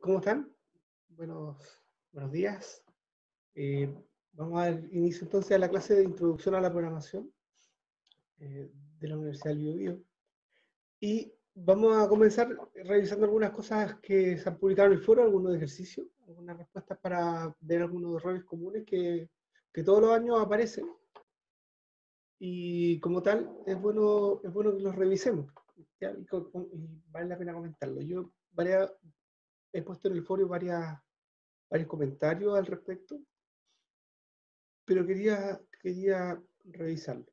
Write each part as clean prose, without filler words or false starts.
¿Cómo están? Buenos días. Eh, Vamos a dar inicio entonces a la clase de introducción a la programación de la Universidad del Biobío. Y vamos a comenzar revisando algunas cosas que se han publicado en el foro, algunos ejercicios, algunas respuestas para ver algunos errores comunes que todos los años aparecen. Y como tal, es bueno que los revisemos. ¿Ya? Y vale la pena comentarlo. He puesto en el foro varios comentarios al respecto, pero quería revisarlo.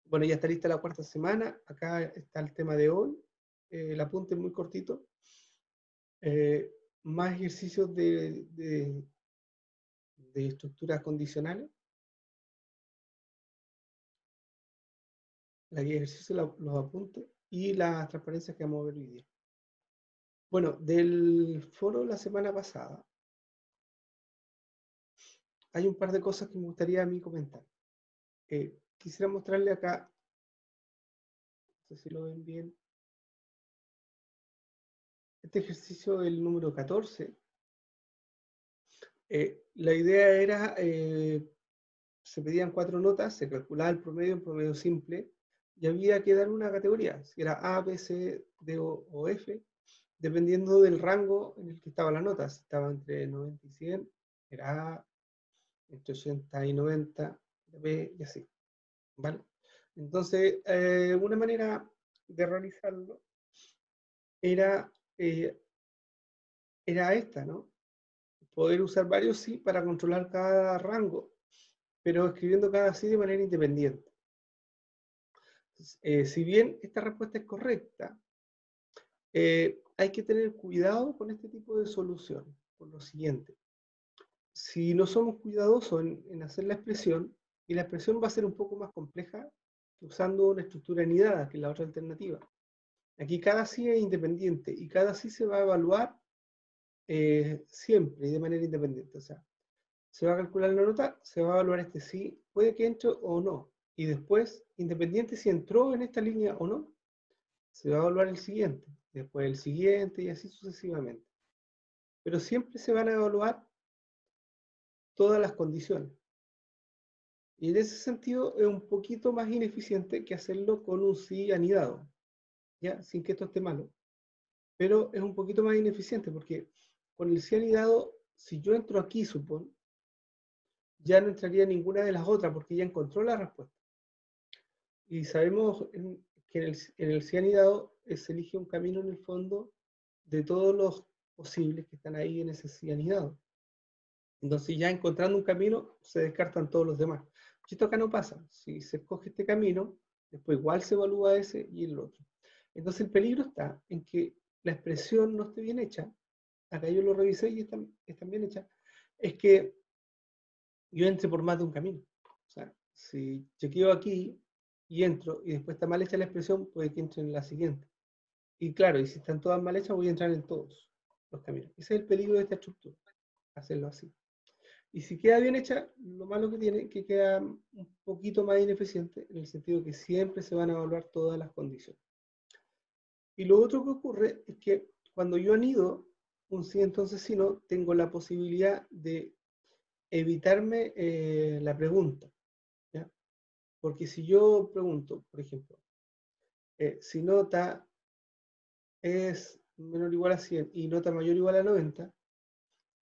Bueno, ya está lista la cuarta semana. Acá está el tema de hoy. El apunte es muy cortito. Eh, Más ejercicios de estructuras condicionales. La guía de ejercicio, los apuntes y las transparencias que vamos a ver hoy día. Bueno, del foro la semana pasada hay un par de cosas que me gustaría a mí comentar. Quisiera mostrarle acá, no sé si lo ven bien, este ejercicio del número 14. La idea era, se pedían 4 notas, se calculaba el promedio en promedio simple, y había que dar una categoría, si era A, B, C, D o F, dependiendo del rango en el que estaba la nota. Si estaba entre 90 y 100, era A, entre 80 y 90, B, y así. ¿Vale? Entonces, una manera de realizarlo era, eh, era esta, ¿no? Poder usar varios sí para controlar cada rango, pero escribiendo cada sí de manera independiente. Si bien esta respuesta es correcta, hay que tener cuidado con este tipo de solución, por lo siguiente. Si no somos cuidadosos en hacer la expresión, y la expresión va a ser un poco más compleja que usando una estructura anidada, que es la otra alternativa. Aquí cada sí es independiente, y cada sí se va a evaluar siempre y de manera independiente. O sea, se va a calcular la nota, se va a evaluar este sí, puede que entre o no. Y después, independiente si entró en esta línea o no, se va a evaluar el siguiente, después el siguiente y así sucesivamente. Pero siempre se van a evaluar todas las condiciones. Y en ese sentido es un poquito más ineficiente que hacerlo con un sí anidado, ¿ya? Sin que esto esté malo. Pero es un poquito más ineficiente porque con el sí anidado, si yo entro aquí, supón, ya no entraría ninguna de las otras porque ya encontró la respuesta. Y sabemos que en el sí anidado se elige un camino en el fondo de todos los posibles que están ahí en ese sí anidado. Entonces ya encontrando un camino se descartan todos los demás. Esto acá no pasa. Si se escoge este camino, después igual se evalúa ese y el otro. Entonces el peligro está en que la expresión no esté bien hecha. Acá yo lo revisé y están bien hechas. Es que yo entre por más de un camino. O sea, si chequeo aquí y entro y después está mal hecha la expresión, puede que entre en la siguiente. Y claro, y si están todas mal hechas, voy a entrar en todos los caminos. Ese es el peligro de esta estructura, hacerlo así. Y si queda bien hecha, lo malo que tiene es que queda un poquito más ineficiente en el sentido que siempre se van a evaluar todas las condiciones. Y lo otro que ocurre es que cuando yo anido un sí entonces sí no, tengo la posibilidad de evitarme la pregunta. ¿Ya? Porque si yo pregunto, por ejemplo, si nota es menor o igual a 100 y nota mayor o igual a 90,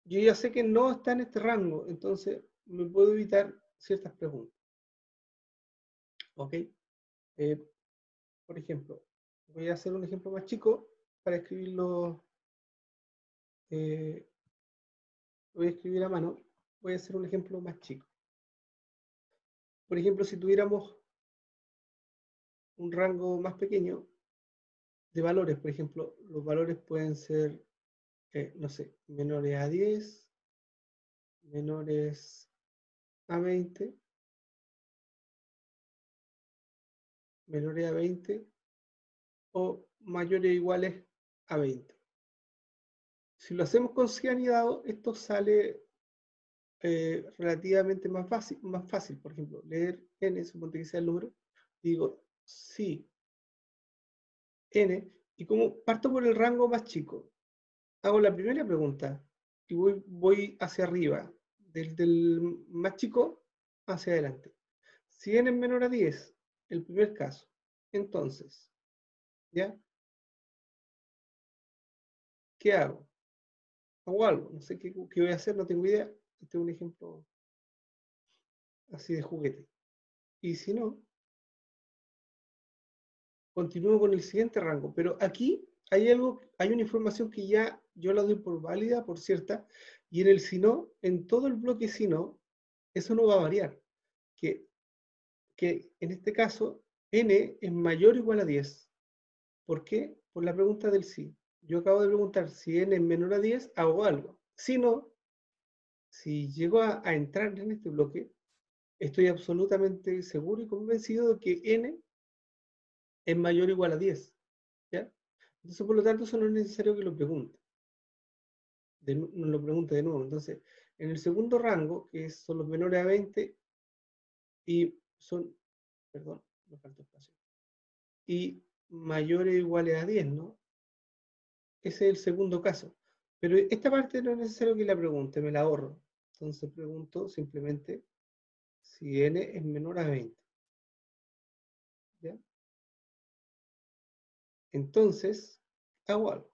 yo ya sé que no está en este rango, entonces me puedo evitar ciertas preguntas. ¿Ok? Eh, por ejemplo, voy a hacer un ejemplo más chico para escribirlo, eh, voy a escribir a mano, voy a hacer un ejemplo más chico. Por ejemplo, si tuviéramos un rango más pequeño de valores, por ejemplo, los valores pueden ser, no sé, menores a 10, menores a 20, menores a 20 o mayores o iguales a 20. Si lo hacemos con cianidado, esto sale relativamente más fácil. Por ejemplo, leer n, suponte que sea el número, digo sí, n, y como parto por el rango más chico, hago la primera pregunta y voy hacia arriba, desde el más chico hacia adelante. Si n es menor a 10, el primer caso, entonces, ¿ya? ¿Qué hago? Hago algo, no sé qué voy a hacer, no tengo idea. Este es un ejemplo así de juguete. Y si no, continúo con el siguiente rango. Pero aquí hay algo, hay una información que ya yo la doy por válida, por cierta, y en el si no, en todo el bloque si no, eso no va a variar. Que, que en este caso, n es mayor o igual a 10. ¿Por qué? Por la pregunta del sí. Yo acabo de preguntar si n es menor a 10, hago algo. Si no, si llego a entrar en este bloque, estoy absolutamente seguro y convencido de que n es mayor o igual a 10. ¿Ya? Entonces, por lo tanto, eso no es necesario que lo pregunte. No lo pregunte de nuevo. Entonces, en el segundo rango, que son los menores a 20, y son, perdón, me falta espacio, y mayores o iguales a 10, ¿no? Ese es el segundo caso. Pero esta parte no es necesario que la pregunte, me la ahorro. Entonces pregunto simplemente si n es menor a 20. ¿Ya? Entonces, hago algo.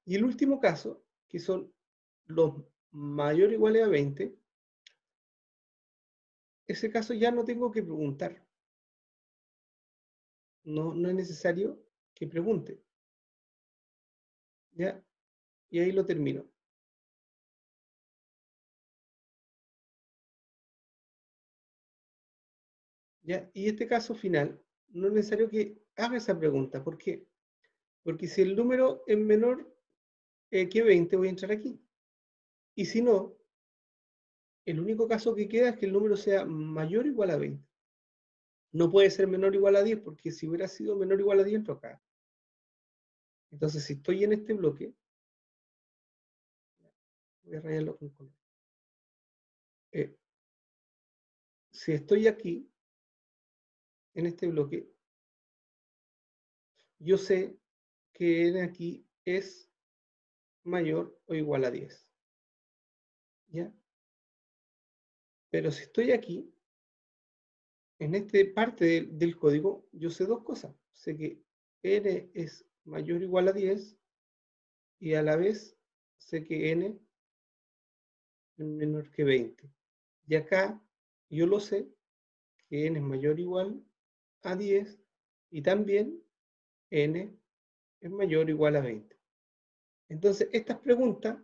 Y el último caso, que son los mayores o iguales a 20, ese caso ya no tengo que preguntar. No es necesario que pregunte. ¿Ya? Y ahí lo termino. ¿Ya? Y este caso final, no es necesario que haga esa pregunta. ¿Por qué? Porque si el número es menor que 20, voy a entrar aquí. Y si no, el único caso que queda es que el número sea mayor o igual a 20. No puede ser menor o igual a 10, porque si hubiera sido menor o igual a 10, entro acá. Entonces, si estoy en este bloque, voy a rayarlo con color. Si estoy aquí, en este bloque, yo sé que n aquí es mayor o igual a 10. ¿Ya? Pero si estoy aquí, en esta parte del código, yo sé dos cosas. Sé que n es mayor o igual a 10 y a la vez sé que n es menor que 20. Y acá yo lo sé que n es mayor o igual a 10 y también n es mayor o igual a 20. Entonces, estas preguntas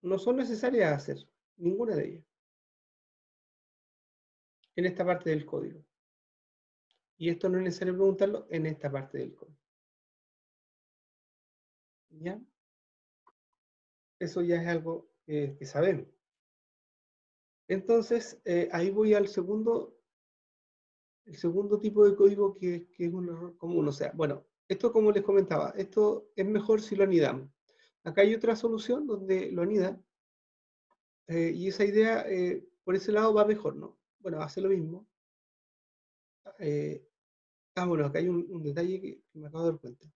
no son necesarias hacer, ninguna de ellas, en esta parte del código. Y esto no es necesario preguntarlo en esta parte del código. ¿Ya? Eso ya es algo que sabemos. Entonces, ahí voy al el segundo tipo de código que es un error común. O sea, bueno, esto como les comentaba, esto es mejor si lo anidamos. Acá hay otra solución donde lo anida, y esa idea por ese lado va mejor, ¿no? Bueno, hace lo mismo. Eh, bueno, acá hay un detalle que me acabo de dar cuenta.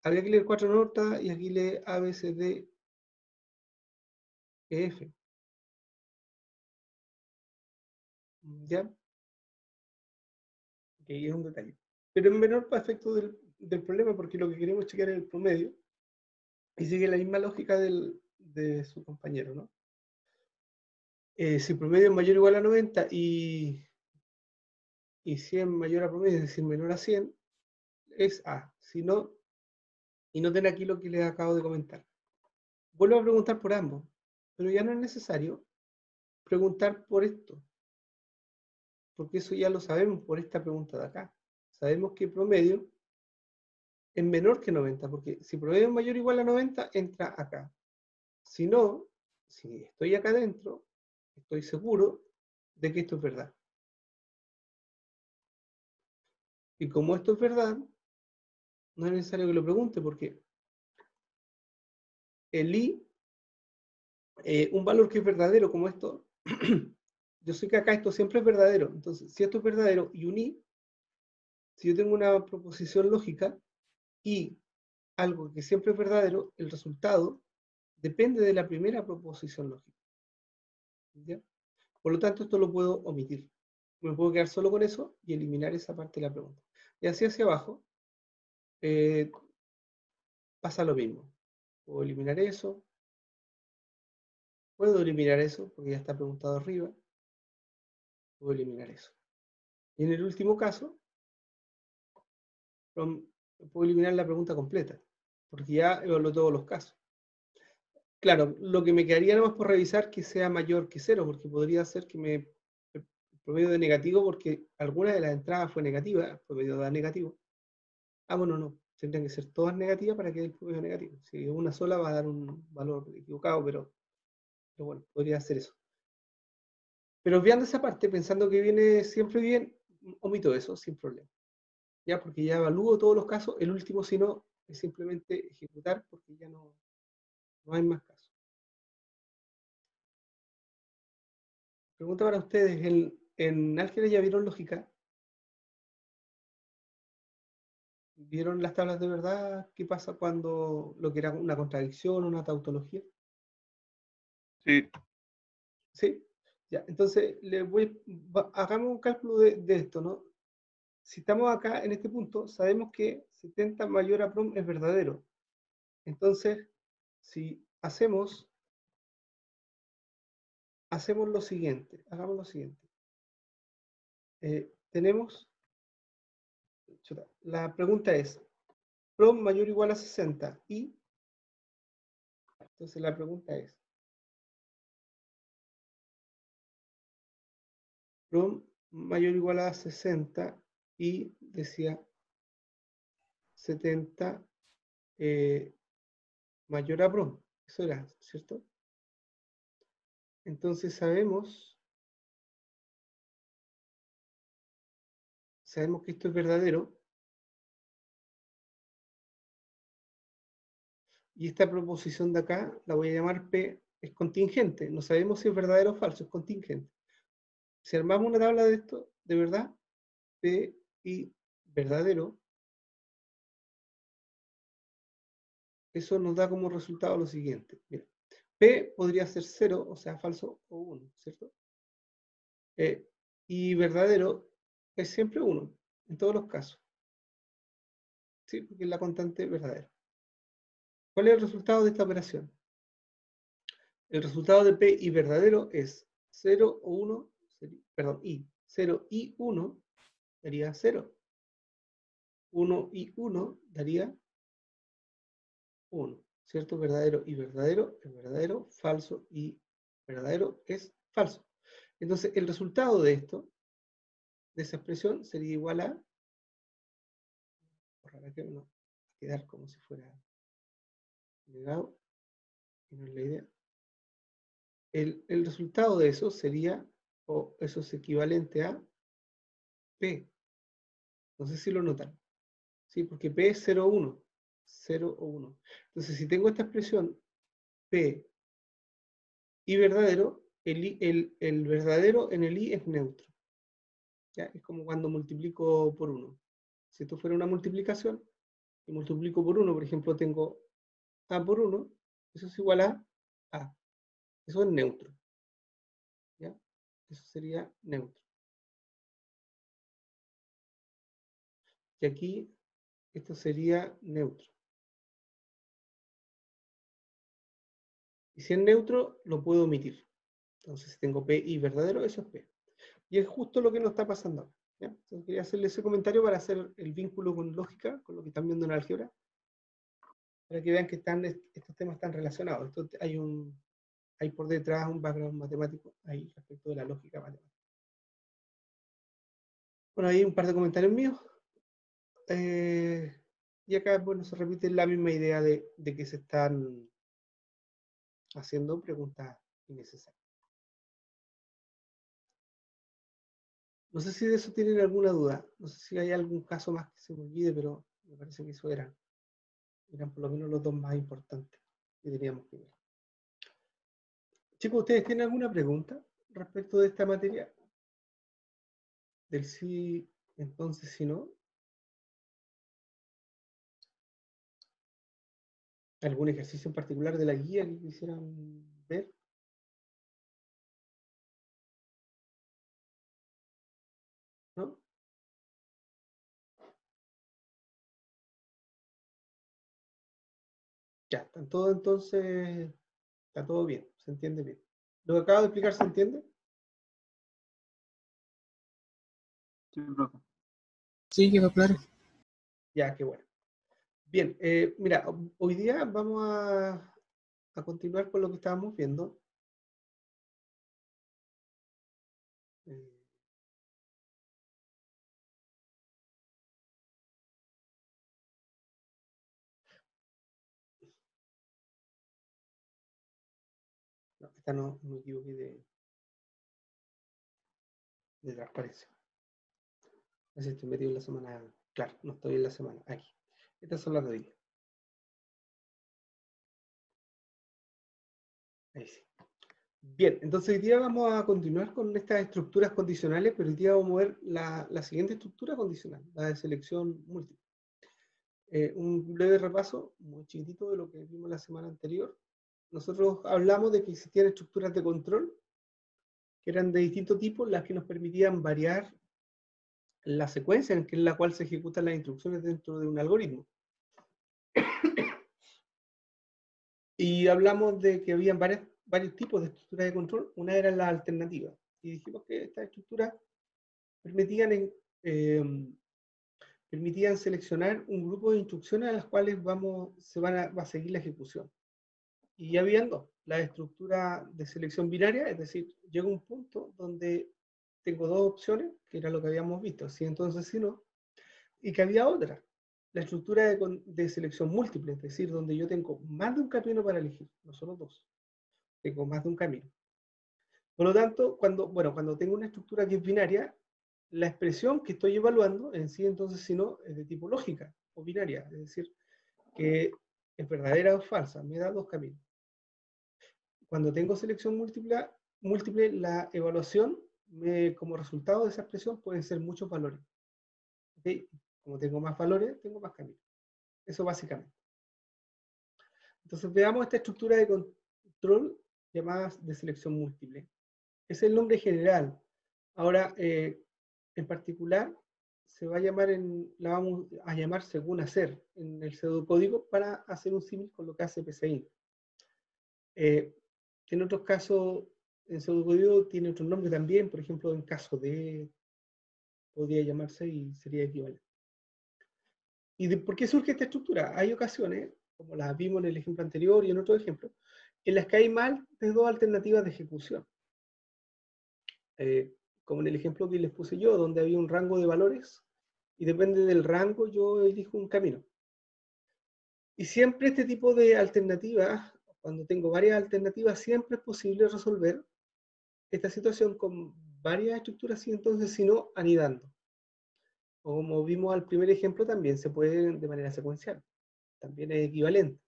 Habría que leer 4 notas y aquí lee A, B, C, D, E, F. ¿Ya? Que es un detalle. Pero en menor para efecto del problema, porque lo que queremos chequear es el promedio, y sigue la misma lógica de su compañero, ¿no? Si el promedio es mayor o igual a 90 y 100 mayor a promedio, es decir, menor a 100, es A. Si no, y noten aquí lo que les acabo de comentar. Vuelvo a preguntar por ambos, pero ya no es necesario preguntar por esto, porque eso ya lo sabemos por esta pregunta de acá. Sabemos que promedio es menor que 90, porque si promedio es mayor o igual a 90, entra acá. Si no, si estoy acá adentro, estoy seguro de que esto es verdad. Y como esto es verdad, no es necesario que lo pregunte, porque el i, un valor que es verdadero como esto, yo sé que acá esto siempre es verdadero. Entonces, si esto es verdadero y un i, si yo tengo una proposición lógica, i algo que siempre es verdadero, el resultado depende de la primera proposición lógica. ¿Ya? Por lo tanto, esto lo puedo omitir. Me puedo quedar solo con eso y eliminar esa parte de la pregunta. Y así hacia abajo pasa lo mismo. Puedo eliminar eso. Puedo eliminar eso porque ya está preguntado arriba. Puedo eliminar eso. Y en el último caso, puedo eliminar la pregunta completa, porque ya evaluó todos los casos. Claro, lo que me quedaría nomás por revisar que sea mayor que 0, porque podría ser que el promedio de negativo, porque alguna de las entradas fue negativa, el promedio da negativo. Ah, bueno, no, tendrían que ser todas negativas para que dé el promedio negativo. Si una sola va a dar un valor equivocado, pero bueno, podría ser eso. Pero obviando esa parte, pensando que viene siempre bien, omito eso sin problema. Ya, porque ya evalúo todos los casos, el último si no, es simplemente ejecutar, porque ya no hay más casos. Pregunta para ustedes, ¿en álgebra ya vieron lógica? ¿Vieron las tablas de verdad? ¿Qué pasa cuando lo que era una contradicción, una tautología? Sí. ¿Sí? Ya, entonces, hagamos un cálculo de esto, ¿no? Si estamos acá en este punto, sabemos que 70 mayor a prom es verdadero. Entonces, si hacemos lo siguiente, hagamos lo siguiente. Tenemos, la pregunta es, prom mayor o igual a 60 y, entonces la pregunta es, prom mayor o igual a 60 y decía 70 mayor a prom, eso era, ¿cierto? Entonces sabemos que esto es verdadero, y esta proposición de acá la voy a llamar P, es contingente, no sabemos si es verdadero o falso, es contingente. Si armamos una tabla de esto, de verdad, P y verdadero, eso nos da como resultado lo siguiente. Mira, P podría ser 0, o sea, falso, o 1, ¿cierto? Y verdadero es siempre 1, en todos los casos. ¿Sí? Porque es la constante verdadera. ¿Cuál es el resultado de esta operación? El resultado de P y verdadero es 0 o 1, perdón, y 0 y 1 daría 0. 1 y 1 daría 1, ¿cierto? Verdadero y verdadero es verdadero, falso y verdadero es falso. Entonces, el resultado de esto, de esa expresión, sería igual a, por que no, quedar como si fuera negado, y no es la idea. El resultado de eso sería, o eso es equivalente a P. No sé si lo notan. ¿Sí? Porque P es 0 o 1. 0 o 1. Entonces, si tengo esta expresión P y verdadero, el verdadero en el I es neutro. ¿Ya? Es como cuando multiplico por 1. Si esto fuera una multiplicación, y multiplico por 1, por ejemplo, tengo A por 1, eso es igual a A. Eso es neutro. ¿Ya? Eso sería neutro. Y aquí, esto sería neutro. Y si es neutro, lo puedo omitir. Entonces, si tengo P y verdadero, eso es P. Y es justo lo que nos está pasando ahora. ¿Ya? Entonces, quería hacerle ese comentario para hacer el vínculo con lógica, con lo que están viendo en álgebra, para que vean que estos temas están relacionados. Esto hay por detrás un background matemático ahí respecto de la lógica matemática. Bueno, ahí un par de comentarios míos. Y acá, bueno, se repite la misma idea de que se están haciendo preguntas innecesarias. No sé si de eso tienen alguna duda. No sé si hay algún caso más que se me olvide, pero me parece que eso eran por lo menos los dos más importantes que teníamos que ver. Chicos, ¿ustedes tienen alguna pregunta respecto de esta materia? Del sí, entonces, si no. ¿Algún ejercicio en particular de la guía que quisieran ver? ¿No? Ya, están todo entonces, está todo bien, se entiende bien. ¿Lo que acabo de explicar se entiende? Sí, profe. Sí, quedó claro. Ya, qué bueno. Bien, mira, hoy día vamos a continuar con lo que estábamos viendo. Eh, no, esta no me equivoqué de transparencia. Así estoy metido en la semana. Claro, no estoy en la semana. Aquí. Estas son las de hoy día. Ahí sí. Bien, entonces hoy día vamos a continuar con estas estructuras condicionales, pero hoy día vamos a ver la siguiente estructura condicional, la de selección múltiple. Un breve repaso, muy chiquitito, de lo que vimos la semana anterior. Nosotros hablamos de que existían estructuras de control, que eran de distintos tipos, las que nos permitían variar la secuencia en la cual se ejecutan las instrucciones dentro de un algoritmo. Y hablamos de que había varios tipos de estructuras de control. Una era la alternativa. Y dijimos que estas estructuras permitían, permitían seleccionar un grupo de instrucciones a las cuales va a seguir la ejecución. Y habían dos. La estructura de selección binaria, es decir, llega un punto donde tengo dos opciones, que era lo que habíamos visto, si entonces si no, y que había otra, la estructura de selección múltiple, es decir, donde yo tengo más de un camino para elegir, no solo dos, tengo más de un camino. Por lo tanto, cuando tengo una estructura que es binaria, la expresión que estoy evaluando en sí, entonces, si no, es de tipo lógica o binaria, es decir, que es verdadera o falsa, me da dos caminos. Cuando tengo selección múltiple, la evaluación, como resultado de esa expresión, pueden ser muchos valores. ¿Okay? Como tengo más valores, tengo más caminos. Eso básicamente. Entonces veamos esta estructura de control llamada de selección múltiple. Es el nombre general. Ahora, en particular, la vamos a llamar según hacer en el pseudocódigo para hacer un símil con lo que hace PCI. En otros casos, en pseudocódigo tiene otro nombre también, por ejemplo, en caso de, podría llamarse y sería equivalente. ¿Y por qué surge esta estructura? Hay ocasiones, como las vimos en el ejemplo anterior y en otro ejemplo, en las que hay más de dos alternativas de ejecución. Como en el ejemplo que les puse yo, donde había un rango de valores, y depende del rango yo elijo un camino. Y siempre este tipo de alternativas, cuando tengo varias alternativas, siempre es posible resolver esta situación con varias estructuras y entonces si no, anidando. O como vimos al primer ejemplo, también se puede de manera secuencial. También es equivalente.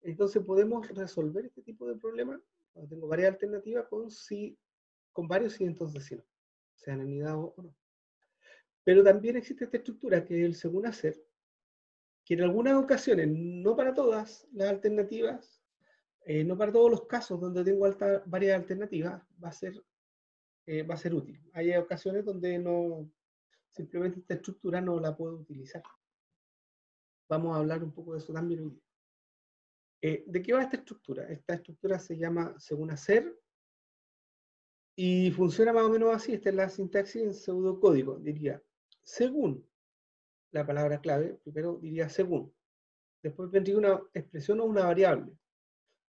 Entonces podemos resolver este tipo de problemas cuando tengo varias alternativas con varios y entonces si no, sean anidados o no. Pero también existe esta estructura que es el según hacer, que en algunas ocasiones, no para todas las alternativas, no para todos los casos donde tengo varias alternativas, va a ser útil. Hay ocasiones donde no, simplemente esta estructura no la puedo utilizar. Vamos a hablar un poco de eso también hoy día. ¿De qué va esta estructura? Esta estructura se llama según hacer y funciona más o menos así. Esta es la sintaxis en pseudocódigo. Diría según la palabra clave, primero diría según. Después vendría una expresión o una variable.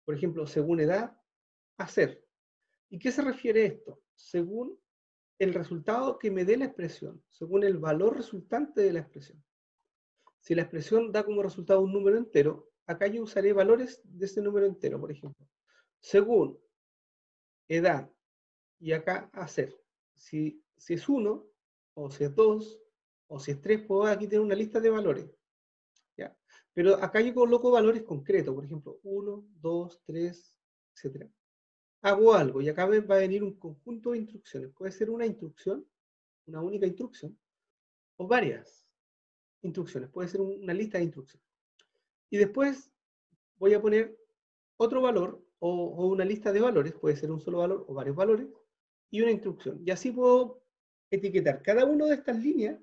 Por ejemplo, según edad, hacer. ¿Y qué se refiere esto? Según el resultado que me dé la expresión, según el valor resultante de la expresión. Si la expresión da como resultado un número entero, acá yo usaré valores de ese número entero, por ejemplo. Según edad, y acá hacer. Si es 1, o si es 2, o si es 3, puedo aquí tener una lista de valores. ¿Ya? Pero acá yo coloco valores concretos, por ejemplo, 1, 2, 3, etc. Hago algo y acá va a venir un conjunto de instrucciones. Puede ser una instrucción, una única instrucción, o varias instrucciones. Puede ser una lista de instrucciones. Y después voy a poner otro valor o una lista de valores, puede ser un solo valor o varios valores, y una instrucción. Y así puedo etiquetar cada una de estas líneas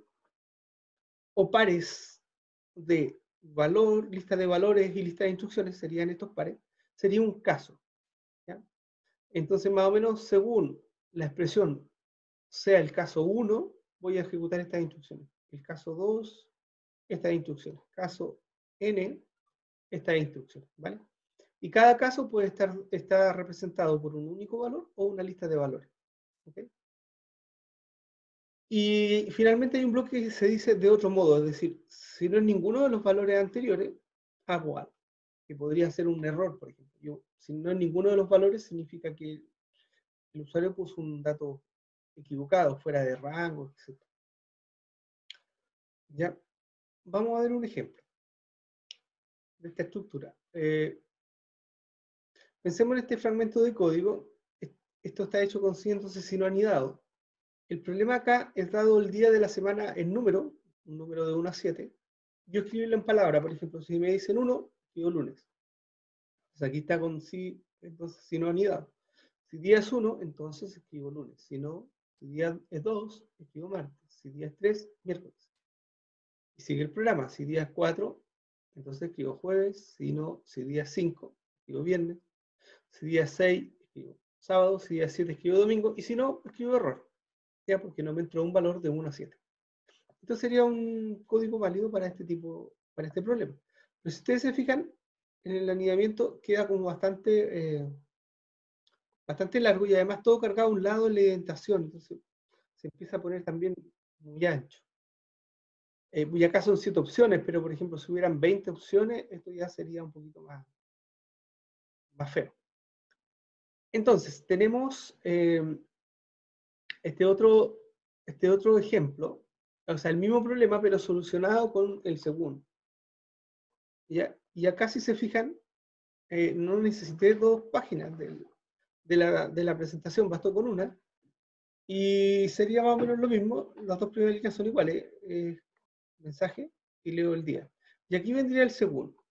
o pares de valor, lista de valores y lista de instrucciones, serían estos pares, sería un caso. ¿Ya? Entonces, más o menos, según la expresión sea el caso 1, voy a ejecutar estas instrucciones. El caso 2, estas instrucciones. Caso n, estas instrucciones. ¿Vale? Y cada caso puede estar representado por un único valor o una lista de valores. ¿Okay? Y finalmente hay un bloque que se dice de otro modo, es decir, si no es ninguno de los valores anteriores, hago algo, que podría ser un error, por ejemplo. Si no es ninguno de los valores, significa que el usuario puso un dato equivocado, fuera de rango, etc. Ya, vamos a ver un ejemplo de esta estructura. Pensemos en este fragmento de código. Esto está hecho con sí, entonces si no anidado. El problema acá es dado el día de la semana en número, un número de 1 a 7, yo escribirlo en palabra, por ejemplo, si me dicen 1, escribo lunes. Entonces aquí está con sí, entonces si no anidado. Si día es 1, entonces escribo lunes. Si día es 2, escribo martes. Si día es 3, miércoles. Y sigue el programa. Si día es 4, entonces escribo jueves. Si día es 5, escribo viernes. Si día es 6, escribo sábado. Si día es 7, escribo domingo. Y si no, escribo error. Ya, porque no me entró un valor de 1 a 7. Entonces sería un código válido para este problema. Pero si ustedes se fijan, en el anidamiento queda como bastante largo y además todo cargado a un lado en la indentación. Entonces se empieza a poner también muy ancho. Y acá son 7 opciones, pero por ejemplo, si hubieran 20 opciones, esto ya sería un poquito más feo. Entonces, tenemos este otro ejemplo, o sea, el mismo problema, pero solucionado con el segundo. ¿Ya? Y acá, si se fijan, no necesité 2 páginas de la presentación, bastó con una. Y sería más o menos lo mismo, las 2 primeras líneas son iguales, mensaje y leo el día. Y aquí vendría el segundo.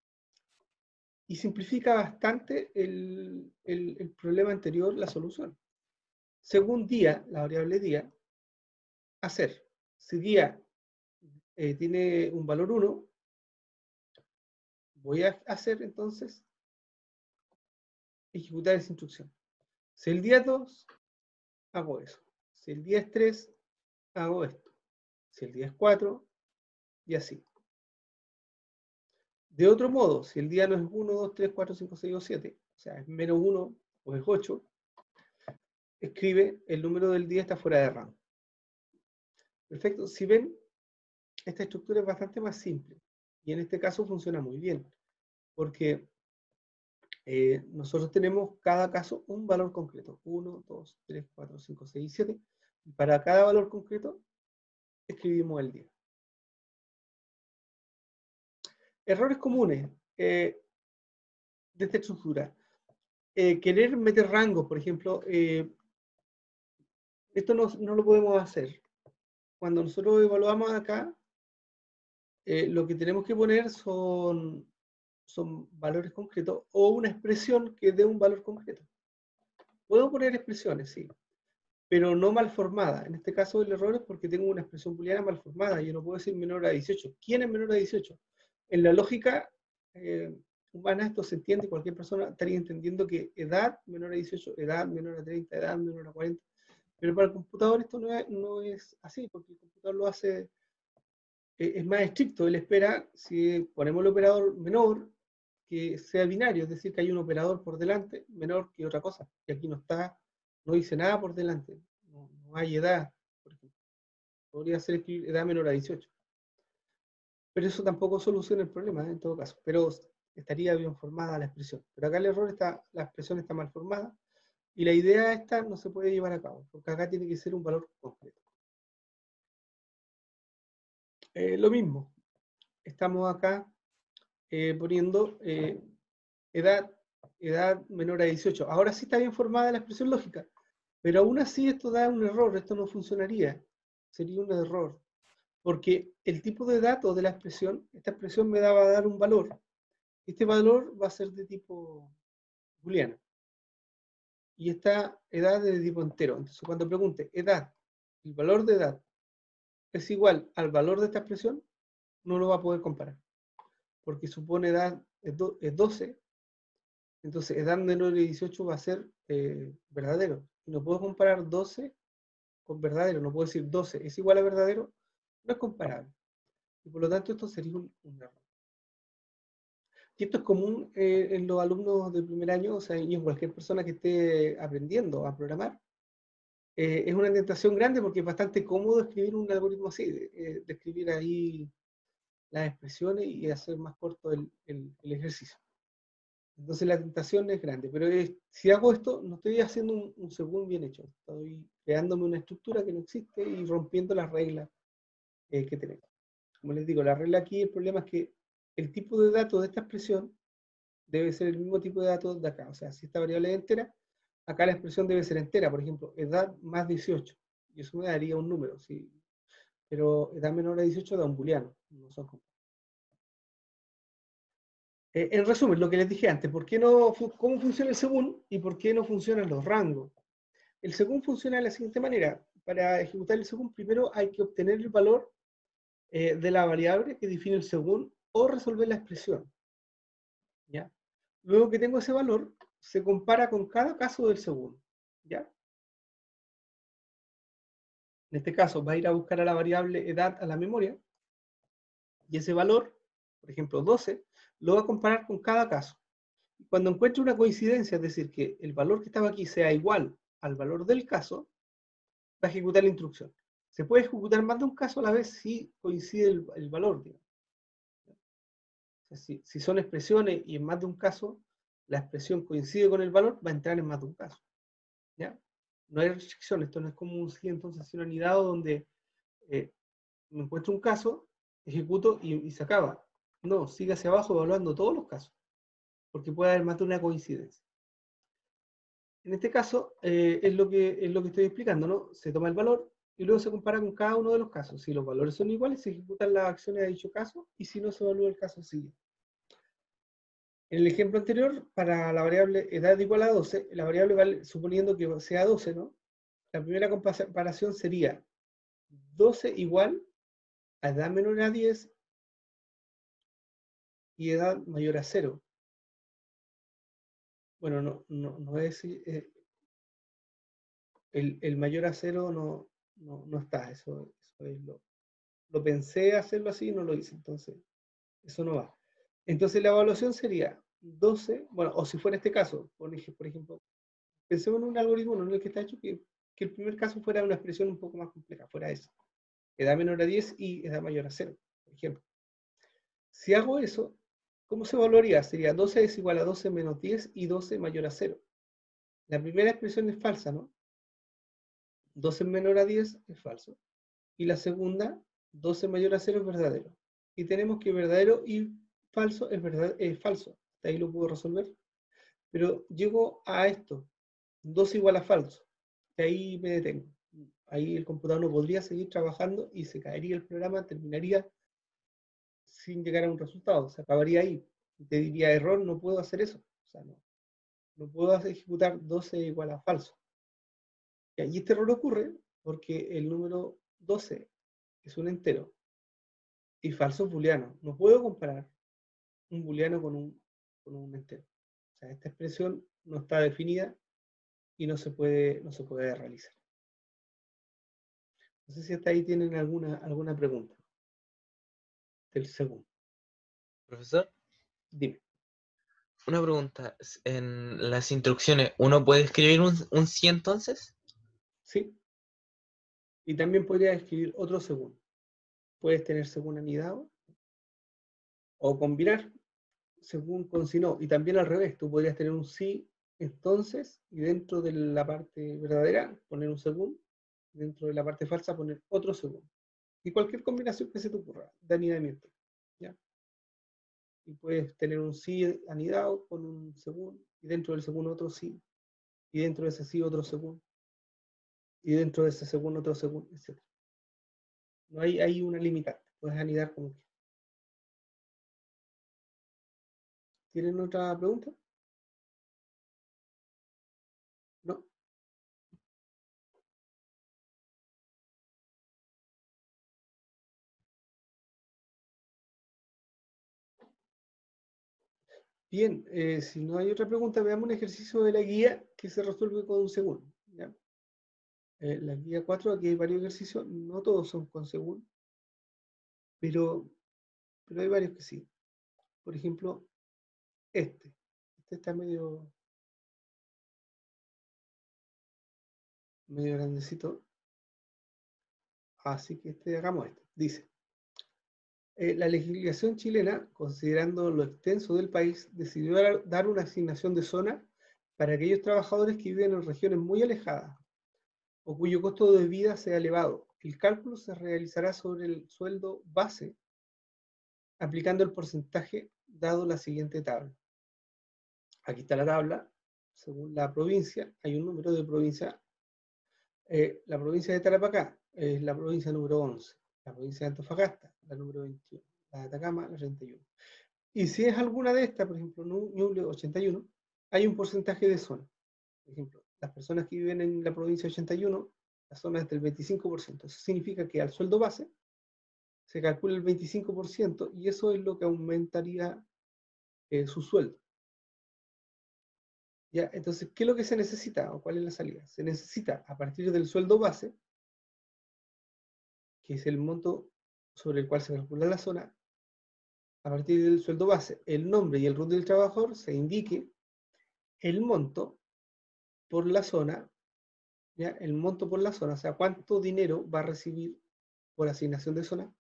Y simplifica bastante el problema anterior, la solución. Según día, la variable día, hacer. Si día tiene un valor 1, voy a hacer entonces ejecutar esa instrucción. Si el día es 2, hago eso. Si el día es 3, hago esto. Si el día es 4, y así. De otro modo, si el día no es 1, 2, 3, 4, 5, 6 o 7, o sea, es menos 1 o es 8, escribe el número del día está fuera de rango. Perfecto. Si ven, esta estructura es bastante más simple. Y en este caso funciona muy bien. Porque nosotros tenemos cada caso un valor concreto. 1, 2, 3, 4, 5, 6 y 7. Y para cada valor concreto, escribimos el día. Errores comunes de esta estructura. Querer meter rangos, por ejemplo, esto no lo podemos hacer. Cuando nosotros evaluamos acá, lo que tenemos que poner son valores concretos o una expresión que dé un valor concreto. Puedo poner expresiones, sí, pero no mal formada. En este caso el error es porque tengo una expresión booleana mal formada. Yo no puedo decir menor a 18. ¿Quién es menor a 18? En la lógica humana esto se entiende, cualquier persona estaría entendiendo que edad menor a 18, edad menor a 30, edad menor a 40. Pero para el computador esto no es así, porque el computador lo hace, es más estricto. Él espera, si ponemos el operador menor, que sea binario, es decir, que hay un operador por delante menor que otra cosa. Y aquí no dice nada por delante, no hay edad, por ejemplo. Podría ser escribir edad menor a 18. Pero eso tampoco soluciona el problema, en todo caso. Pero estaría bien formada la expresión. Pero acá el error está, la expresión está mal formada, y la idea esta no se puede llevar a cabo, porque acá tiene que ser un valor completo. Lo mismo, estamos acá poniendo edad menor a 18. Ahora sí está bien formada la expresión lógica, pero aún así esto da un error, esto no funcionaría, sería un error, porque el tipo de datos de la expresión, esta expresión me va a dar un valor, Este valor va a ser de tipo booleano. Y esta edad es de tipo entero. Entonces, cuando pregunte edad, el valor de edad es igual al valor de esta expresión, no lo va a poder comparar. Porque supone edad es 12, entonces edad menor de 18 va a ser verdadero. Y no puedo comparar 12 con verdadero, no puedo decir 12 es igual a verdadero, no es comparable. Y por lo tanto esto sería un error. Y esto es común en los alumnos de primer año, o sea, y en cualquier persona que esté aprendiendo a programar. Es una tentación grande porque es bastante cómodo escribir un algoritmo así, de escribir ahí las expresiones y hacer más corto el ejercicio. Entonces la tentación es grande, pero si hago esto, no estoy haciendo un según bien hecho, estoy creándome una estructura que no existe y rompiendo las reglas que tenemos. Como les digo, la regla aquí, el problema es que el tipo de datos de esta expresión debe ser el mismo tipo de datos de acá. O sea, si esta variable es entera, acá la expresión debe ser entera. Por ejemplo, edad más 18. Y eso me daría un número, ¿sí? Pero edad menor a 18 da un booleano. No son en resumen, lo que les dije antes, ¿cómo funciona el según y por qué no funcionan los rangos? El según funciona de la siguiente manera. Para ejecutar el según, primero hay que obtener el valor de la variable que define el según o resolver la expresión. ¿Ya? Luego que tengo ese valor, se compara con cada caso del según. ¿Ya? En este caso, va a ir a buscar a la variable edad a la memoria, y ese valor, por ejemplo 12, lo va a comparar con cada caso. Cuando encuentre una coincidencia, es decir, que el valor que estaba aquí sea igual al valor del caso, va a ejecutar la instrucción. Se puede ejecutar más de un caso a la vez si coincide el valor. Digamos. O sea, si son expresiones y en más de un caso, la expresión coincide con el valor, va a entrar en más de un caso. ¿Ya? No hay restricción, esto no es como un sí, entonces un anidado donde me encuentro un caso, ejecuto y se acaba. No, sigue hacia abajo evaluando todos los casos, porque puede haber más de una coincidencia. En este caso, es lo que estoy explicando, ¿no? Se toma el valor y luego se compara con cada uno de los casos. Si los valores son iguales, se ejecutan las acciones de dicho caso, y si no, se evalúa el caso siguiente. En el ejemplo anterior, para la variable edad igual a 12, la variable vale, suponiendo que sea 12, ¿no? La primera comparación sería 12 igual a edad menor a 10 y edad mayor a 0. Bueno, no es... el mayor a 0 no está, eso es lo pensé hacerlo así y no lo hice, entonces eso no va. Entonces la evaluación sería 12, bueno, o si fuera este caso, por ejemplo, pensemos en un algoritmo en el que está hecho que el primer caso fuera una expresión un poco más compleja, fuera esa, edad menor a 10 y edad mayor a 0, por ejemplo. Si hago eso, ¿cómo se evaluaría? Sería 12 es igual a 12 menos 10 y 12 mayor a 0. La primera expresión es falsa, ¿no? 12 menor a 10 es falso. Y la segunda, 12 mayor a 0 es verdadero. Y tenemos que verdadero y falso es falso. Hasta ahí lo puedo resolver. Pero llego a esto, 2 igual a falso. Y ahí me detengo. Ahí el computador no podría seguir trabajando y se caería el programa, terminaría sin llegar a un resultado. Se acabaría ahí. Te diría error, no puedo hacer eso. O sea, no puedo ejecutar 12 igual a falso. Y allí este error ocurre porque el número 12 es un entero y falso es booleano. No puedo comparar un booleano con un entero. O sea, esta expresión no está definida y no se puede realizar. No sé si hasta ahí tienen alguna pregunta del segundo. Profesor, Dime. una pregunta. En las instrucciones, ¿uno puede escribir un sí entonces? Sí. Y también podría escribir otro según. Puedes tener según anidado o combinar según con si no. Y también al revés. Tú podrías tener un sí entonces y dentro de la parte verdadera poner un según. Dentro de la parte falsa poner otro según. Y cualquier combinación que se te ocurra de anidamiento. ¿Ya? Y puedes tener un sí anidado con un según, y dentro del según otro sí, y dentro de ese sí otro según, y dentro de ese según otro según, etc. No hay una limitante, puedes anidar como quieras. ¿Tienen otra pregunta? ¿No? Bien, si no hay otra pregunta, veamos un ejercicio de la guía que se resuelve con un según. ¿Ya? La guía 4, aquí hay varios ejercicios, no todos son con según, pero hay varios que sí. Por ejemplo, este está medio grandecito, así que hagamos esto. Dice, la legislación chilena, considerando lo extenso del país, decidió dar una asignación de zona para aquellos trabajadores que viven en regiones muy alejadas o cuyo costo de vida sea elevado. El cálculo se realizará sobre el sueldo base, aplicando el porcentaje dado la siguiente tabla. Aquí está la tabla, según la provincia, hay un número de provincia. La provincia de Tarapacá es la provincia número 11, la provincia de Antofagasta, la número 21, la de Atacama, la 31. Y si es alguna de estas, por ejemplo, Ñuble 81, hay un porcentaje de zona. Por ejemplo, las personas que viven en la provincia 81, la zona es del 25%. Eso significa que al sueldo base se calcula el 25% y eso es lo que aumentaría su sueldo. ¿Ya? Entonces, ¿qué es lo que se necesita o cuál es la salida? Se necesita, a partir del sueldo base, que es el monto sobre el cual se calcula la zona, a partir del sueldo base, el nombre y el RUT del trabajador, se indique el monto por la zona, ¿ya? El monto por la zona, o sea, cuánto dinero va a recibir por asignación de zona,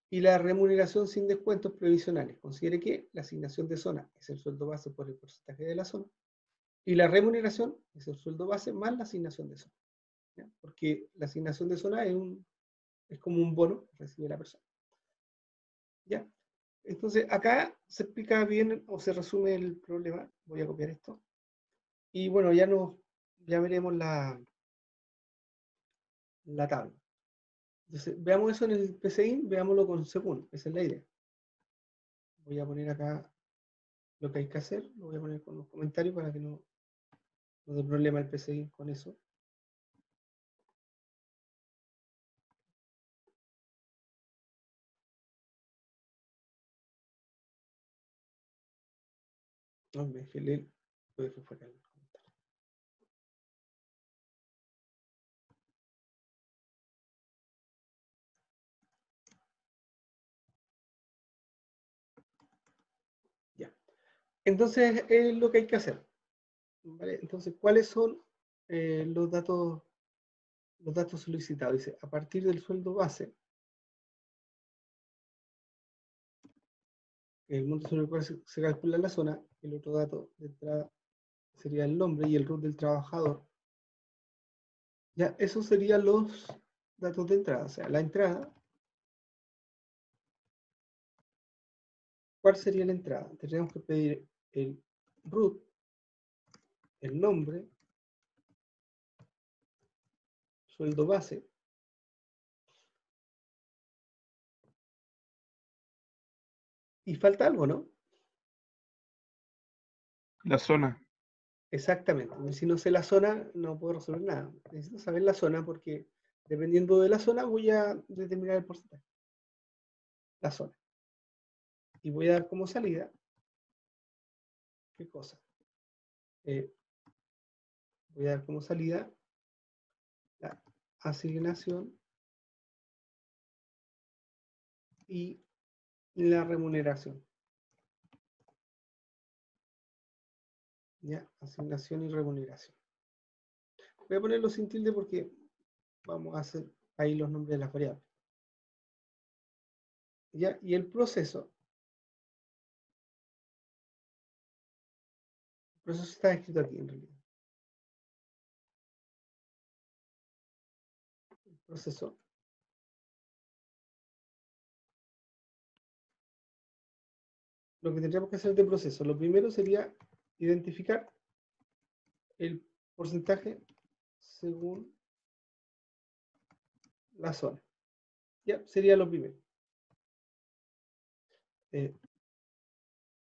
y la remuneración sin descuentos previsionales. Considere que la asignación de zona es el sueldo base por el porcentaje de la zona, y la remuneración es el sueldo base más la asignación de zona, ¿ya? Porque la asignación de zona es como un bono que recibe la persona. ¿Ya? Entonces, acá se explica bien o se resume el problema. Voy a copiar esto. Y bueno, ya veremos la tabla. Entonces, veamos eso en el PCI, veámoslo con según. Esa es la idea. Voy a poner acá lo que hay que hacer. Lo voy a poner con los comentarios para que no dé problema el PCI con eso. No, me dejé leer. Lo dejé fuera del comentario. Ya. Entonces, es lo que hay que hacer. ¿Vale? Entonces, ¿cuáles son los datos solicitados? Dice, a partir del sueldo base, el monto sobre el cual se calcula la zona, el otro dato de entrada sería el nombre y el RUT del trabajador. Ya, esos serían los datos de entrada. O sea, la entrada. ¿Cuál sería la entrada? Tendríamos que pedir el RUT, el nombre, sueldo base, y falta algo, ¿no? La zona. Exactamente. Si no sé la zona, no puedo resolver nada. Necesito saber la zona porque dependiendo de la zona voy a determinar el porcentaje. La zona. Y voy a dar como salida, ¿qué cosa? Voy a dar como salida la asignación y la remuneración. ¿Ya? Asignación y remuneración. Voy a ponerlo sin tilde porque vamos a hacer ahí los nombres de las variables. ¿Ya? Y el proceso está escrito aquí en realidad. El proceso lo que tendríamos que hacer de proceso, lo primero sería identificar el porcentaje según la zona. Ya, sería lo primero.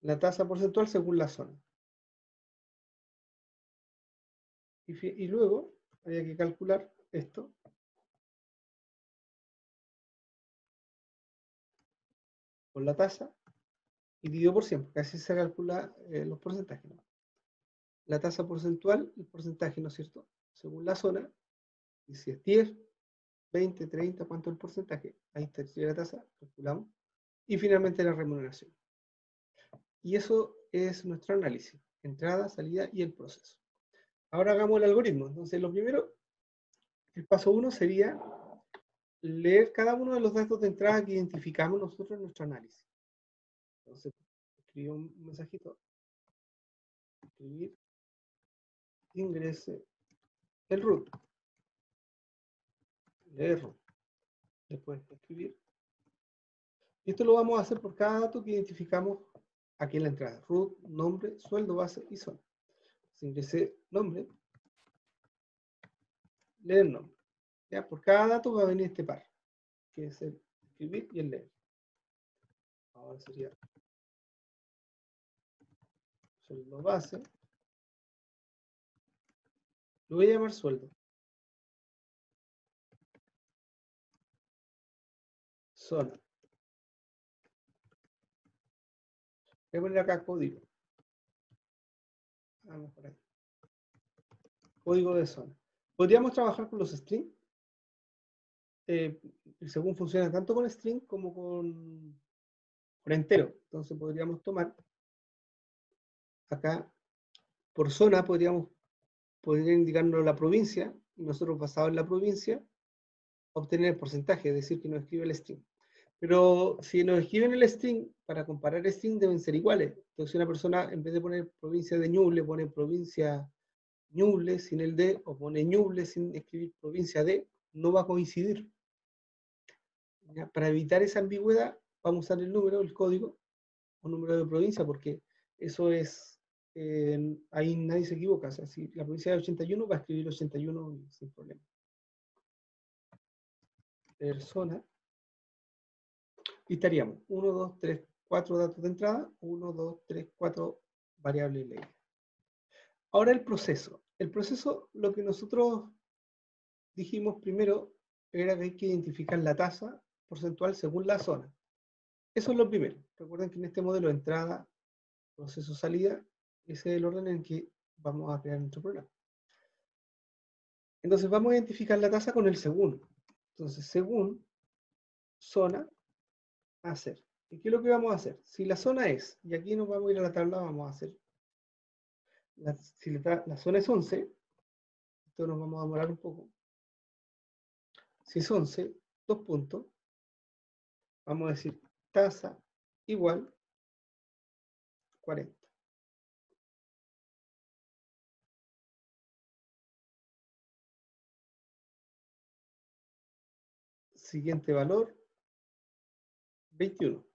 la tasa porcentual según la zona. Y luego habría que calcular esto con la tasa y dividido por 100, porque así se calcula los porcentajes, ¿no? La tasa porcentual, el porcentaje, ¿no es cierto? Según la zona, y si es 10, 20, 30, ¿cuánto es el porcentaje? Ahí está la tasa, calculamos. Y finalmente la remuneración. Y eso es nuestro análisis, entrada, salida y el proceso. Ahora hagamos el algoritmo. Entonces, lo primero, el paso 1 sería leer cada uno de los datos de entrada que identificamos nosotros en nuestro análisis. Entonces, escribo un mensajito. Escribir, ingrese el root. Leer root. Después escribir. Y esto lo vamos a hacer por cada dato que identificamos aquí en la entrada. Root, nombre, sueldo base y zona. Entonces, ingresé nombre. Leer nombre. ¿Ya? Por cada dato va a venir este par, que es el escribir y el leer. Ahora sería sueldo base. Lo voy a llamar sueldo. Zona. Voy a poner acá código. Vamos por ahí. Código de zona. Podríamos trabajar con los strings. Según funciona tanto con string como con entero. Entonces podríamos tomar acá por zona, podría indicarnos la provincia y nosotros basado en la provincia obtener el porcentaje, es decir, que nos escribe el string. Pero si nos escriben el string, para comparar string deben ser iguales. Entonces si una persona en vez de poner provincia de Ñuble pone provincia Ñuble sin el D o pone Ñuble sin escribir provincia D, no va a coincidir. ¿Ya? Para evitar esa ambigüedad, vamos a usar el número, el código, o número de provincia, porque eso es, ahí nadie se equivoca. O sea, si la provincia es 81, va a escribir 81 sin problema. Persona. Y estaríamos 1, 2, 3, 4 datos de entrada, 1, 2, 3, 4 variables ley. Ahora el proceso. El proceso, lo que nosotros dijimos primero, era que hay que identificar la tasa porcentual según la zona. Eso es lo primero. Recuerden que en este modelo de entrada, proceso, salida, ese es el orden en que vamos a crear nuestro programa. Entonces vamos a identificar la tasa con el según. Entonces, según zona, hacer. ¿Y qué es lo que vamos a hacer? Si la zona es, y aquí nos vamos a ir a la tabla, vamos a hacer, si la zona es 11, esto nos vamos a demorar un poco. Si es 11, 2 puntos, vamos a decir tasa igual 40. Siguiente valor, 21.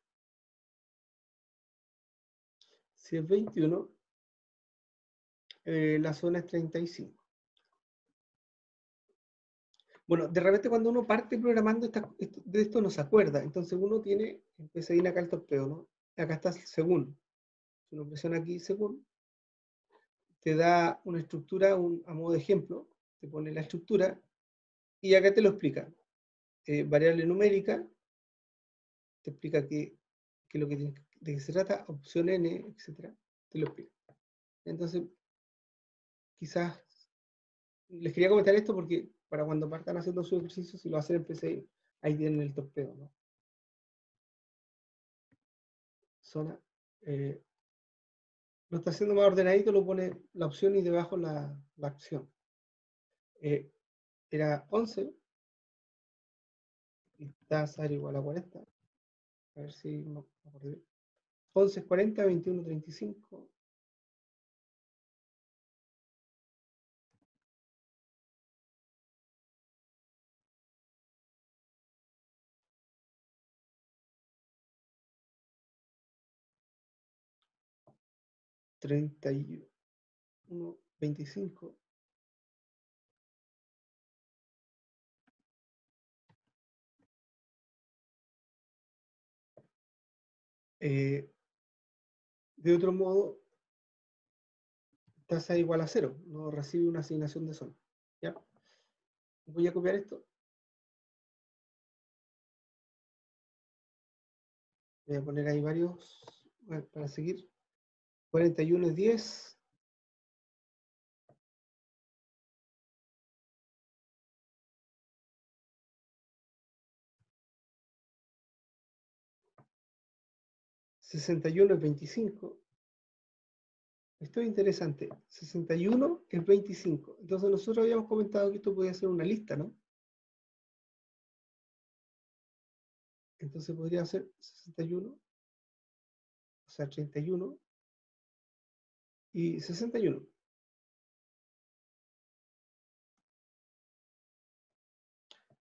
Si es 21, la zona es 35. Bueno, de repente cuando uno parte programando de esto no se acuerda. Entonces uno empieza a ir acá al torpeo, ¿no? Acá está según. Si uno presiona aquí según, te da una estructura a modo de ejemplo, te pone la estructura y acá te lo explica. Variable numérica, te explica qué es lo que de qué se trata, opción n, etc. Te lo explica. Entonces, quizás les quería comentar esto porque para cuando partan haciendo su ejercicio, si lo hacen en PC, ahí tienen el torpeo, ¿no? Zona. Lo está haciendo más ordenadito, lo pone la opción y debajo la acción. Era 11 y tasa era igual a 40. A ver si me acuerdo bien. 11 es 40, 21, 35. $31, 25. De otro modo, tasa igual a 0, no recibe una asignación de zona. ¿Ya? Voy a copiar esto. Voy a poner ahí varios para seguir. 41 es 10. ¿61 es 25? Esto es interesante. 61 es 25. Entonces nosotros habíamos comentado que esto podía ser una lista, ¿no? Entonces podría ser 61, o sea, 31 y 61.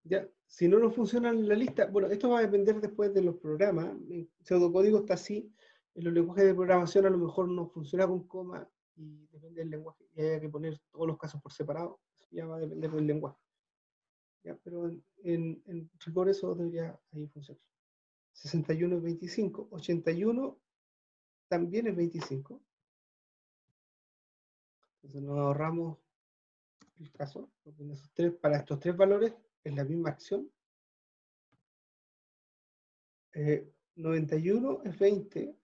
Ya, si no nos funciona la lista, bueno, esto va a depender después de los programas. El pseudocódigo está así. En los lenguajes de programación a lo mejor no funciona con coma y depende del lenguaje. Y hay que poner todos los casos por separado. Eso ya va a depender del lenguaje. Ya, pero en rigor eso debería ahí funcionar. 61 es 25. 81 también es 25. Entonces nos ahorramos el caso. Porque en esos tres, para estos tres valores es la misma acción. 91 es 20.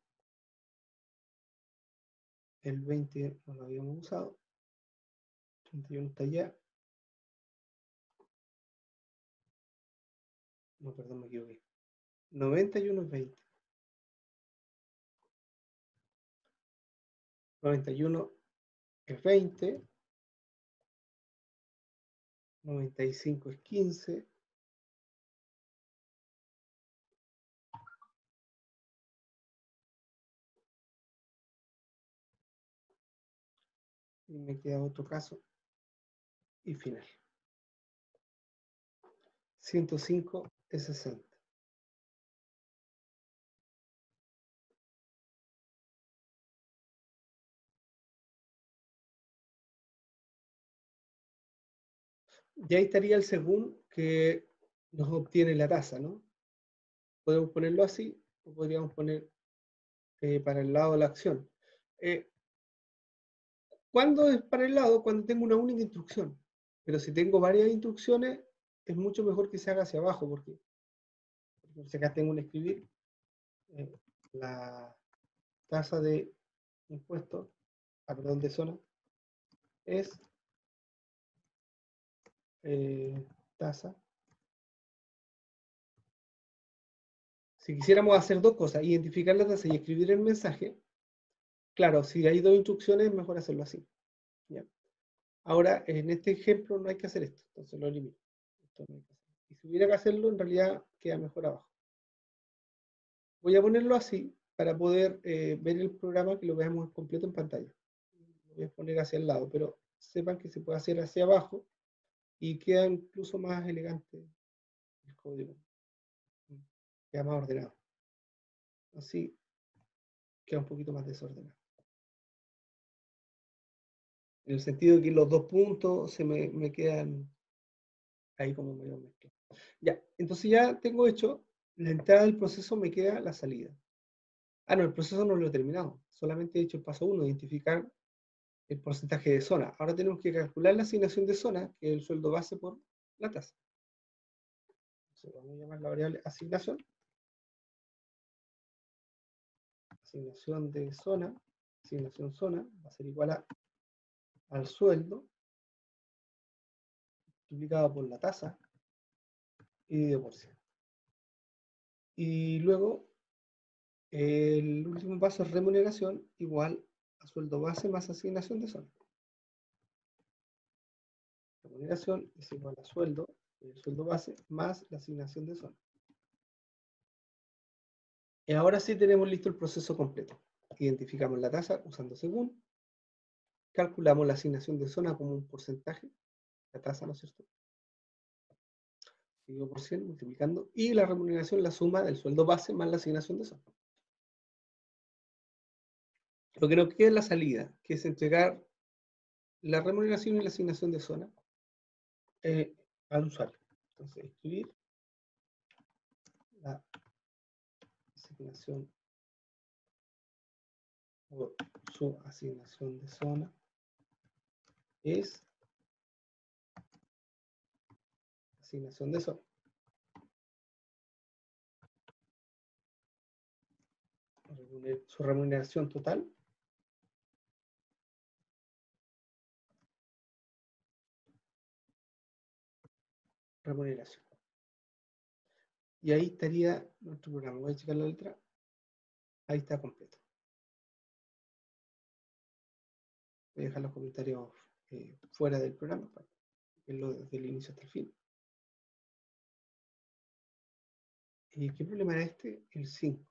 El 20 no lo habíamos usado. 31 está allá. No, perdón, me equivoqué. 91 es 20. 91 es 20. 95 es 15. Y me queda otro caso. Y final. 105 es 60. Y ahí estaría el según que nos obtiene la tasa, ¿no? Podemos ponerlo así, o podríamos poner para el lado de la acción. ¿Cuándo es para el lado? Cuando tengo una única instrucción. Pero si tengo varias instrucciones, es mucho mejor que se haga hacia abajo, porque si acá tengo un escribir, la tasa de impuestos, perdón, de zona, es tasa. Si quisiéramos hacer dos cosas, identificar la tasa y escribir el mensaje, claro, si hay dos instrucciones, es mejor hacerlo así. ¿Ya? Ahora, en este ejemplo no hay que hacer esto, entonces lo elimino. Esto no hay que hacer. Y si hubiera que hacerlo, en realidad queda mejor abajo. Voy a ponerlo así para poder ver el programa, que lo veamos completo en pantalla. Lo voy a poner hacia el lado, pero sepan que se puede hacer hacia abajo y queda incluso más elegante el código. Queda más ordenado. Así queda un poquito más desordenado. En el sentido de que los dos puntos se me quedan ahí como medio mezclados. Ya, entonces ya tengo hecho la entrada del proceso, me queda la salida. Ah, no, el proceso no lo he terminado. Solamente he hecho el paso 1, identificar el porcentaje de zona. Ahora tenemos que calcular la asignación de zona, que es el sueldo base por la tasa. Entonces vamos a llamar la variable asignación. Asignación de zona. Asignación zona va a ser igual al sueldo multiplicado por la tasa y dividido por 100. Y luego el último paso es remuneración igual a sueldo base más asignación de zona. Remuneración es igual a sueldo, el sueldo base más la asignación de zona. Y ahora sí tenemos listo el proceso completo. Identificamos la tasa usando según. Calculamos la asignación de zona como un porcentaje. La tasa, ¿no es cierto? Dividido por 100, multiplicando. Y la remuneración, la suma del sueldo base más la asignación de zona. Lo que nos queda es la salida, que es entregar la remuneración y la asignación de zona al usuario. Entonces, escribir la asignación o su asignación de zona es asignación de zona. Su remuneración total remuneración. Y ahí estaría nuestro programa. Voy a checar la letra. Ahí está completo. Voy a dejar los comentarios fuera del programa para verlo desde el inicio hasta el fin. ¿Qué problema era este? El 5.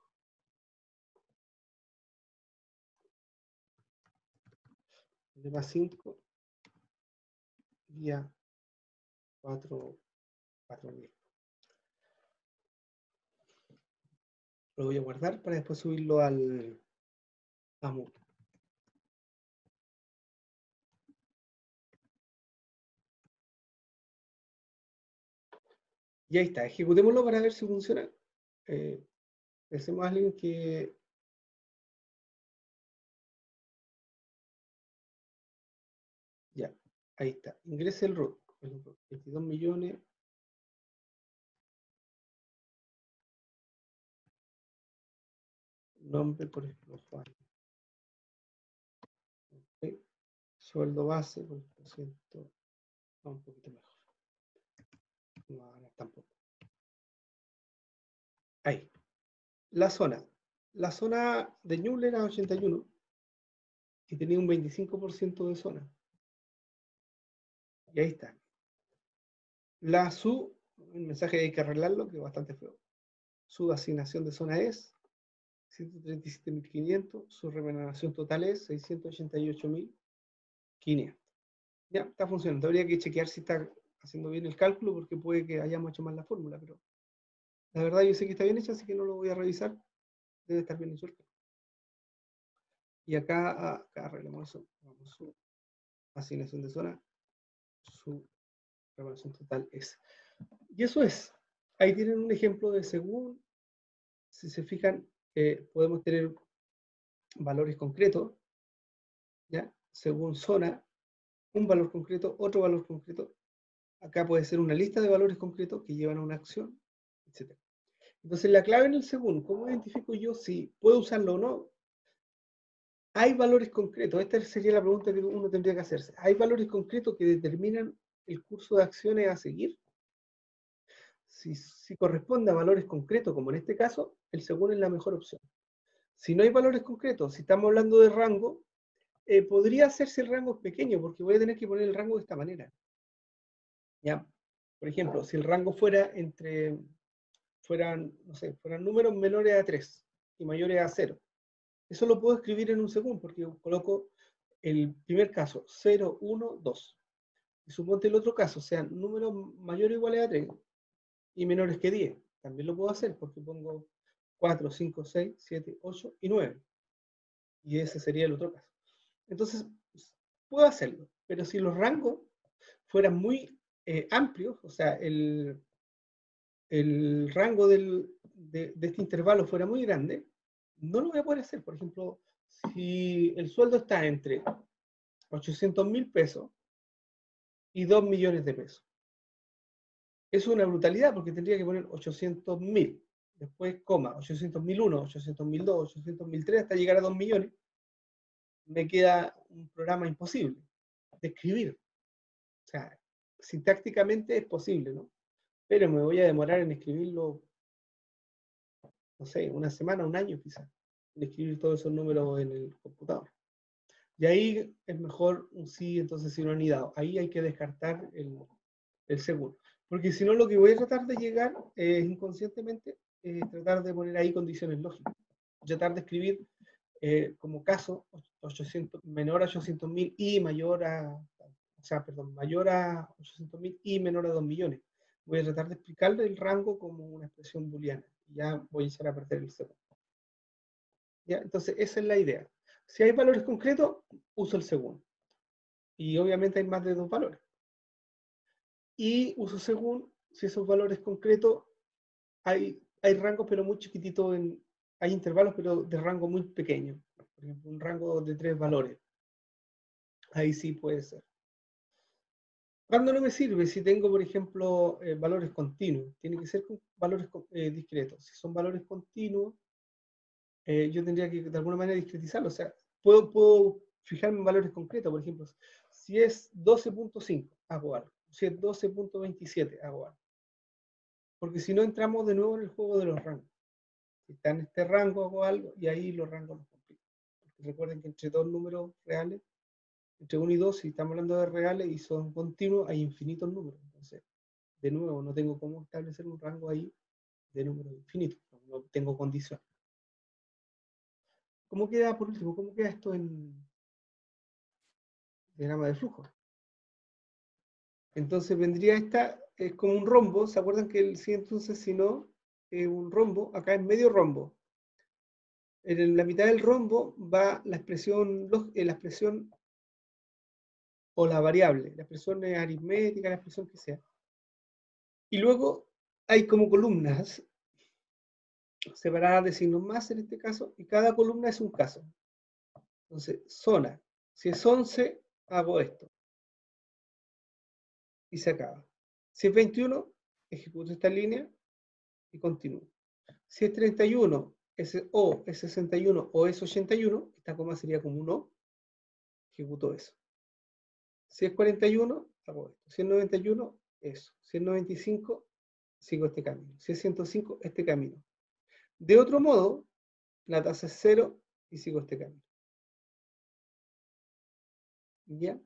Problema 5, día 4.10. Lo voy a guardar para después subirlo a Moodle. Y ahí está, ejecutémoslo para ver si funciona. Hacemos a alguien que... Ya, ahí está. Ingrese el root. 22 millones. Nombre por usuario. Okay. Sueldo base por ciento. No, un poquito mejor. No va a ganar tampoco. Ahí. La zona. La zona de Ñuble era 81 y tenía un 25% de zona. Y ahí está. La su, el mensaje hay que arreglarlo, que es bastante feo. Su asignación de zona es 137.500, su remuneración total es 688.500. Ya, está funcionando. Habría que chequear si está haciendo bien el cálculo, porque puede que hayamos hecho mal la fórmula, pero la verdad yo sé que está bien hecha, así que no lo voy a revisar. Debe estar bien hecho el cálculo. Y acá arreglamos eso. Vamos, su asignación de zona, su remuneración total es. Y eso es. Ahí tienen un ejemplo de según, si se fijan, podemos tener valores concretos, ¿ya? Según zona, un valor concreto, otro valor concreto. Acá puede ser una lista de valores concretos que llevan a una acción, etc. Entonces, la clave en el según, ¿cómo identifico yo si puedo usarlo o no? Hay valores concretos, esta sería la pregunta que uno tendría que hacerse. ¿Hay valores concretos que determinan el curso de acciones a seguir? Si corresponde a valores concretos, como en este caso, el según es la mejor opción. Si no hay valores concretos, si estamos hablando de rango, podría hacerse el rango pequeño, porque voy a tener que poner el rango de esta manera. ¿Ya? Por ejemplo, si el rango fuera fueran números menores a 3 y mayores a 0. Eso lo puedo escribir en un según, porque coloco el primer caso, 0, 1, 2. Y suponte el otro caso, sean números mayores o iguales a 3 y menores que 10. También lo puedo hacer, porque pongo 4, 5, 6, 7, 8 y 9. Y ese sería el otro caso. Entonces, puedo hacerlo, pero si los rangos fueran muy amplios, o sea, el rango de este intervalo fuera muy grande, no lo voy a poder hacer. Por ejemplo, si el sueldo está entre 800.000 pesos y 2 millones de pesos. Es una brutalidad porque tendría que poner 800.000, después coma, 800.001, 800.002, 800.003 hasta llegar a 2 millones. Me queda un programa imposible de escribir. O sea, sintácticamente es posible, ¿no? Pero me voy a demorar en escribirlo, no sé, una semana, un año quizás, en escribir todos esos números en el computador. Y ahí es mejor un sí, entonces si no han anidado. Ahí hay que descartar el según. Porque si no, lo que voy a tratar de llegar inconscientemente es tratar de poner ahí condiciones lógicas. Tratar de escribir como caso 800, menor a 800.000 y mayor a, mayor a 800.000 y menor a 2 millones. Voy a tratar de explicarle el rango como una expresión booleana. Ya voy a echar a perder el segundo. ¿Ya? Entonces, esa es la idea. Si hay valores concretos, uso el según. Y obviamente hay más de 2 valores. Y uso según, si esos valores concretos, hay rangos pero muy chiquititos, hay intervalos pero de rango muy pequeño. Por ejemplo, un rango de 3 valores. Ahí sí puede ser. ¿Cuándo no me sirve? Si tengo, por ejemplo, valores continuos. Tiene que ser con valores discretos. Si son valores continuos, yo tendría que de alguna manera discretizarlo. O sea, puedo fijarme en valores concretos. Por ejemplo, si es 12.5, hago algo. Si es 12.27, hago algo. Porque si no, entramos de nuevo en el juego de los rangos. Si está en este rango, hago algo, y ahí los rangos los complico. Porque recuerden que entre dos números reales, entre 1 y 2, si estamos hablando de reales y son continuos, hay infinitos números. Entonces, de nuevo, no tengo cómo establecer un rango ahí de números infinitos. No tengo condición. ¿Cómo queda, por último, cómo queda esto en diagrama de flujo? Entonces vendría esta, es como un rombo. ¿Se acuerdan que el sí, entonces, si no, es un rombo? Acá es medio rombo. En la mitad del rombo va la expresión o la variable, la expresión aritmética, la expresión que sea. Y luego hay como columnas separadas de signos más en este caso, y cada columna es un caso. Entonces, zona. Si es 11, hago esto. Y se acaba. Si es 21, ejecuto esta línea y continúo. Si es 31, o es 61 o es 81, esta coma sería como un O, ejecuto eso. Si es 41, hago esto. Si es 91, eso. Si es 95, sigo este camino. Si es 105, este camino. De otro modo, la tasa es 0 y sigo este camino. ¿Ya?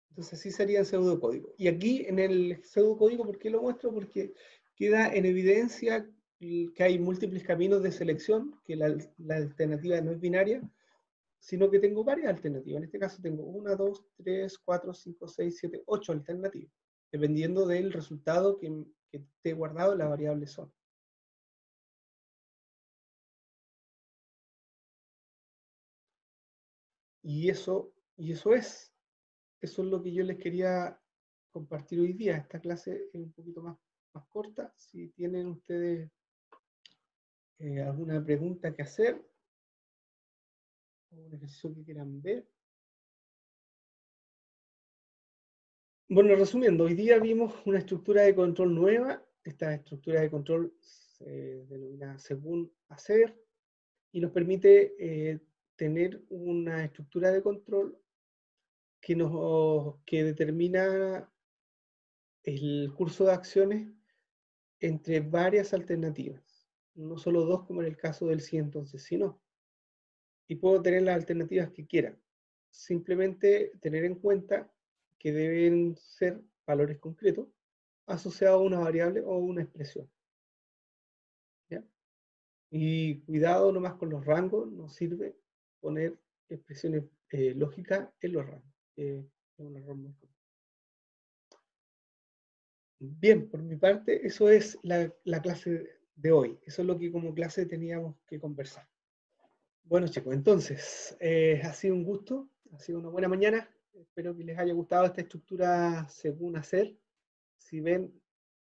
Entonces así sería el pseudocódigo. Y aquí en el pseudocódigo, ¿por qué lo muestro? Porque queda en evidencia que hay múltiples caminos de selección, que la alternativa no es binaria, sino que tengo varias alternativas. En este caso tengo 1, 2, 3, 4, 5, 6, 7, 8 alternativas, dependiendo del resultado que esté guardado en la variable zona. Y eso es lo que yo les quería compartir hoy día. Esta clase es un poquito más corta. Si tienen ustedes alguna pregunta que hacer, o un ejercicio que quieran ver. Bueno, resumiendo, hoy día vimos una estructura de control nueva. Esta estructura de control se denomina según hacer y nos permite tener una estructura de control que determina el curso de acciones entre varias alternativas. No solo dos como en el caso del sí entonces, sino. Y puedo tener las alternativas que quiera. Simplemente tener en cuenta que deben ser valores concretos asociados a una variable o una expresión. ¿Ya? Y cuidado nomás con los rangos, no sirve poner expresiones lógicas en los rangos. Es un error muy común. Bien, por mi parte, eso es la clase de hoy. Eso es lo que como clase teníamos que conversar. Bueno, chicos, entonces, ha sido un gusto, ha sido una buena mañana. Espero que les haya gustado esta estructura según hacer. Si ven,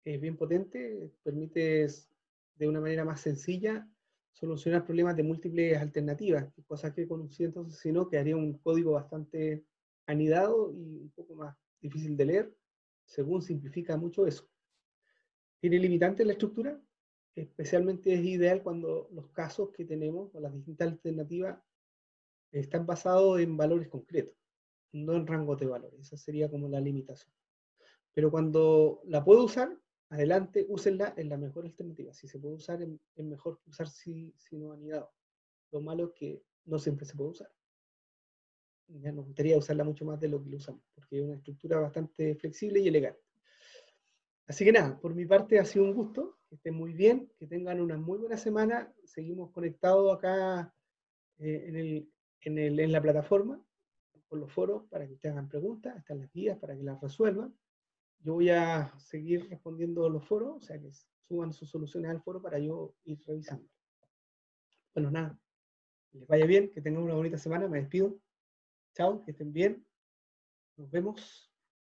es bien potente, permite de una manera más sencilla solucionar problemas de múltiples alternativas, cosa que con un sí entonces, si no, quedaría un código bastante anidado y un poco más difícil de leer, según simplifica mucho eso. ¿Tiene limitantes la estructura? Especialmente es ideal cuando los casos que tenemos, o las distintas alternativas, están basados en valores concretos, no en rangos de valores. Esa sería como la limitación. Pero cuando la puedo usar, adelante, úsenla en la mejor alternativa. Si se puede usar, es mejor que usar si no anidado. Lo malo es que no siempre se puede usar. Ya nos gustaría usarla mucho más de lo que lo usamos, porque es una estructura bastante flexible y elegante. Así que nada, por mi parte ha sido un gusto, que estén muy bien, que tengan una muy buena semana. Seguimos conectados acá en la plataforma, con los foros, para que ustedes hagan preguntas, están las guías para que las resuelvan. Yo voy a seguir respondiendo los foros, o sea que suban sus soluciones al foro para yo ir revisando. Bueno, nada, que les vaya bien, que tengan una bonita semana, me despido. Chao, que estén bien, nos vemos.